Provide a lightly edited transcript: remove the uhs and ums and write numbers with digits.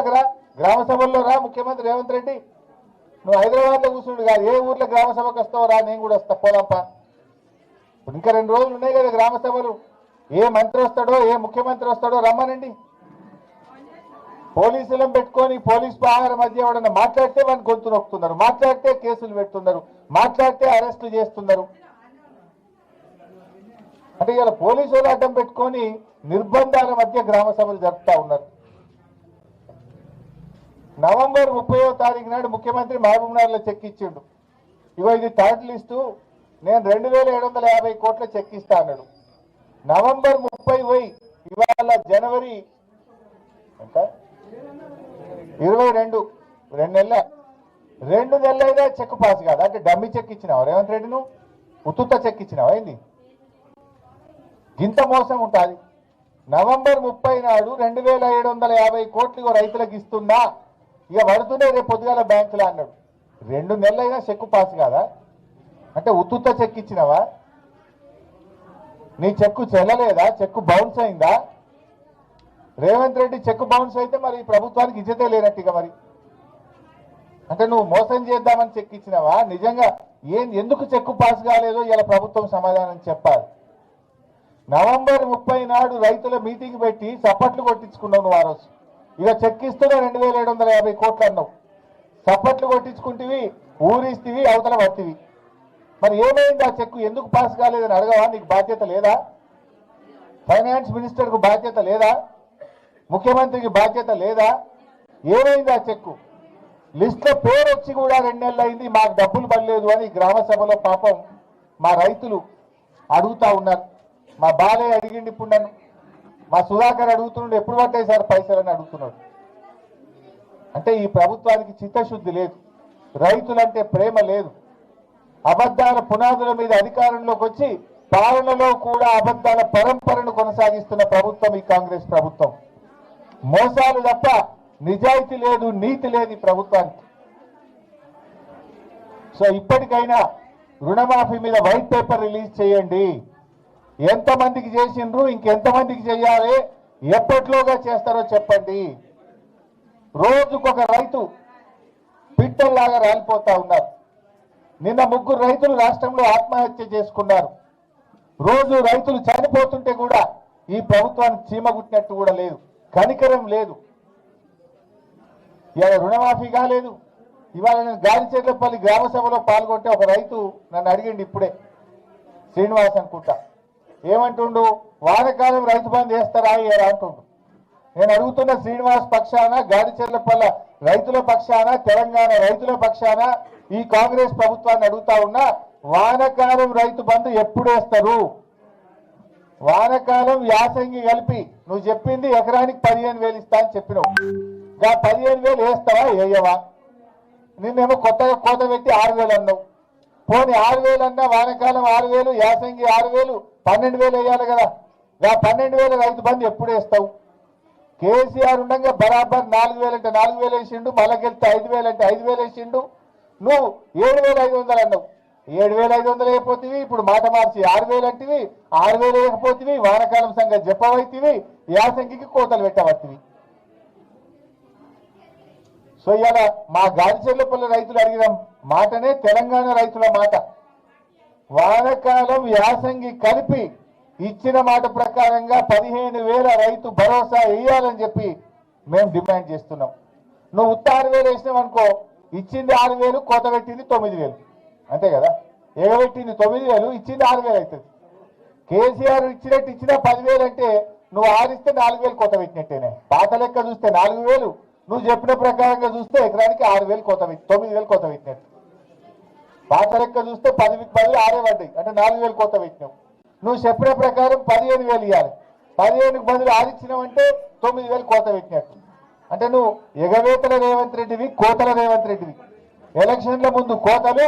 ఊర్లకు రా, గ్రామ సభల్లో రా. ముఖ్యమంత్రి రేవంత్ రెడ్డి నువ్వు హైదరాబాద్లో కూర్చుండు కాదు, ఏ ఊర్లో గ్రామ సభకు వస్తావు రా, నేను కూడా వస్తా, పోదాంపా. ఇప్పుడు ఇంకా 2 రోజులు ఉన్నాయి కదా గ్రామ సభలు. ఏ మంత్రి వస్తాడో, ఏ ముఖ్యమంత్రి వస్తాడో రమ్మనండి. పోలీసులను పెట్టుకొని పోలీస్ పహార మధ్య ఎవడన్నా మాట్లాడితే వాడిని గొంతు నొక్కుతున్నారు, మాట్లాడితే కేసులు పెడుతున్నారు, మాట్లాడితే అరెస్టులు చేస్తున్నారు. అంటే ఇలా పోలీసులు అడ్డం పెట్టుకొని నిర్బంధాల మధ్య గ్రామ సభలు జరుపుతా ఉన్నారు. నవంబర్ 30వ తారీఖు నాడు ముఖ్యమంత్రి మహబూబ్నగర్లో చెక్ ఇచ్చిండు. ఇగో ఇది థర్డ్ లిస్టు, నేను 2750 కోట్ల చెక్ ఇస్తా అన్నాడు. నవంబర్ 30 పోయి ఇవాళ జనవరి 22, 2 నెలల 2 నెలలైనా చెక్ పాస్ కాదు. అంటే డమ్మి చెక్ ఇచ్చినావా రేవంత్ రెడ్డి? నువ్వు ఉత్తుత్త చెక్ ఇచ్చినావా? ఏంది ఇంత మోసం ఉంటుంది? నవంబర్ 30 నాడు 2750 కోట్లు రైతులకు ఇస్తున్నా, ఇక పడుతున్నాయి రేపు పొద్దుగాల బ్యాంకులో అన్నాడు. 2 నెలలైనా చెక్ పాస్ కాదా? అంటే ఉత్తుత్త చెక్ ఇచ్చినావా? నీ చెక్కు చెల్లలేదా? చెక్కు బౌన్స్ అయిందా? రేవంత్ రెడ్డి చెక్కు బౌన్స్ అయితే మరి ప్రభుత్వానికి ఇజ్జతే లేనట్టుగా. మరి అంటే నువ్వు మోసం చేద్దామని చెక్ ఇచ్చినావా? నిజంగా ఎందుకు చెక్కు పాస్ కాలేదో ఇలా ప్రభుత్వం సమాధానం చెప్పాలి. నవంబర్ 30 నాడు రైతుల మీటింగ్ పెట్టి చప్పట్లు కొట్టించుకున్నావు నువ్వు. ఆ రోజు ఇక చెక్ ఇస్తున్నా 2750 కోట్లు అన్నావు, చప్పట్లు కొట్టించుకుంటేవి, ఊరిస్తేవి, అవతల పట్టివి. మరి ఏమైంది ఆ చెక్కు? ఎందుకు పాస్ కాలేదని అడగవా? నీకు బాధ్యత లేదా? ఫైనాన్స్ మినిస్టర్కు బాధ్యత లేదా? ముఖ్యమంత్రికి బాధ్యత లేదా? ఏమైంది ఆ చెక్కు? లిస్టులో పేరు వచ్చి కూడా 2 నెలలు అయింది, మాకు డబ్బులు పడలేదు అని గ్రామ సభలో పాపం మా రైతులు అడుగుతా ఉన్నారు. మా బాలయ్య అడిగిండి, ఇప్పుడు నన్ను మా సుధాకర్ అడుగుతున్నాడు, ఎప్పుడు పట్టాయి సార్ పైసలని అడుగుతున్నాడు. అంటే ఈ ప్రభుత్వానికి చిత్తశుద్ధి లేదు, రైతులంటే ప్రేమ లేదు. అబద్ధాల పునాదుల మీద అధికారంలోకి వచ్చి పాలనలో కూడా అబద్ధాల పరంపరను కొనసాగిస్తున్న ప్రభుత్వం ఈ కాంగ్రెస్ ప్రభుత్వం. మోసాలు తప్ప నిజాయితీ లేదు, నీతి లేదు ఈ ప్రభుత్వానికి. సో ఇప్పటికైనా రుణమాఫీ మీద వైట్ పేపర్ రిలీజ్ చేయండి. ఎంతమందికి చేసిండ్రు, ఇంకెంతమందికి చేయాలి, ఎప్పట్లోగా చేస్తారో చెప్పండి. రోజుకొక రైతు పిట్టల్లాగా రాలిపోతా ఉన్నారు. నిన్న 3 రైతులు రాష్ట్రంలో ఆత్మహత్య చేసుకున్నారు. రోజు రైతులు చనిపోతుంటే కూడా ఈ ప్రభుత్వానికి చీమగుట్టినట్టు కూడా లేదు, కనికరం లేదు. ఇవాళ రుణమాఫీ కాలేదు. ఇవాళ నేను గాలిచెర్లపల్లి గ్రామ సభలో పాల్గొంటే ఒక రైతు నన్ను అడిగిండు ఇప్పుడే, శ్రీనివాస్ అనుకుంటా, ఏమంటుండు, వానకాలం రైతు బంధు వేస్తారా ఏరా అంటుండు. నేను అడుగుతున్న శ్రీనివాస్ పక్షాన, గాలిచెర్లపల్లి రైతుల పక్షాన, తెలంగాణ రైతుల పక్షాన ఈ కాంగ్రెస్ ప్రభుత్వాన్ని అడుగుతా ఉన్నా, వానకాలం రైతు బంధు ఎప్పుడు వేస్తారు? వానకాలం యాసంగి కలిపి నువ్వు చెప్పింది ఎకరానికి 15,000 ఇస్తా అని చెప్పినావు. ఇంకా 15,000 వేస్తావా వేయవా? నిన్నేమో కొత్తగా కోత పెట్టి 6,000 అన్నావు. పోనీ 6,000 అన్నా, వానకాలం 6,000, యాసంగి 6,000, 12,000 వేయాలి కదా. ఇంకా 12,000 రైతు బంధు ఎప్పుడు వేస్తావు? కేసీఆర్ ఉండగా బరాబర్ 4,000 అంటే 4,000 వేసిండు, మళ్ళకెళ్తే 5,000 అంటే 5,000 వేసిండు. నువ్వు 7,500 అన్నావు. 7,500 అయిపోతుంది. ఇప్పుడు మాట మార్చి 6,000 అంటివి, 6,000 వేయకపోతుంది. వానకాలం సంగతి చెప్పవైతివి, యాసంగికి కోతలు పెట్టవత్తివి. సో ఇవాళ మా గాలిచెర్లపల్లి రైతులు అడిగిన మాటనే తెలంగాణ రైతుల మాట. వానకాలం యాసంగి కలిపి ఇచ్చిన మాట ప్రకారంగా 15,000 రైతు భరోసా వేయాలని చెప్పి మేము డిమాండ్ చేస్తున్నాం. నువ్వు ఉత్త 6,000 వేసినావు అనుకో, ఇచ్చింది 6,000, కోత పెట్టింది 9,000, అంతే కదా. ఎగబెట్టింది 9,000, ఇచ్చింది 6,000 అవుతుంది. కేసీఆర్ ఇచ్చినట్టు ఇచ్చినా 10,000 అంటే నువ్వు 6 ఇస్తే 4,000 కోత పెట్టినట్టేనే. పాత లెక్క చూస్తే 4,000, నువ్వు చెప్పిన ప్రకారంగా చూస్తే ఎకరానికి 6,000 కోత పెట్టి 9,000 కోత పెట్టినట్టు. పాత లెక్క చూస్తే 10కి 10 6 పడ్డాయి అంటే 4,000 కోత పెట్టినావు. నువ్వు చెప్పిన ప్రకారం 15,000 ఇవ్వాలి. 15కి బదులు 6 ఇచ్చినావంటే 9,000 కోత పెట్టినట్టు. అంటే నువ్వు ఎగవేతల రేవంత్ రెడ్డివి, కోతల రేవంత్ రెడ్డివి. ఎలక్షన్ల ముందు కోతలు,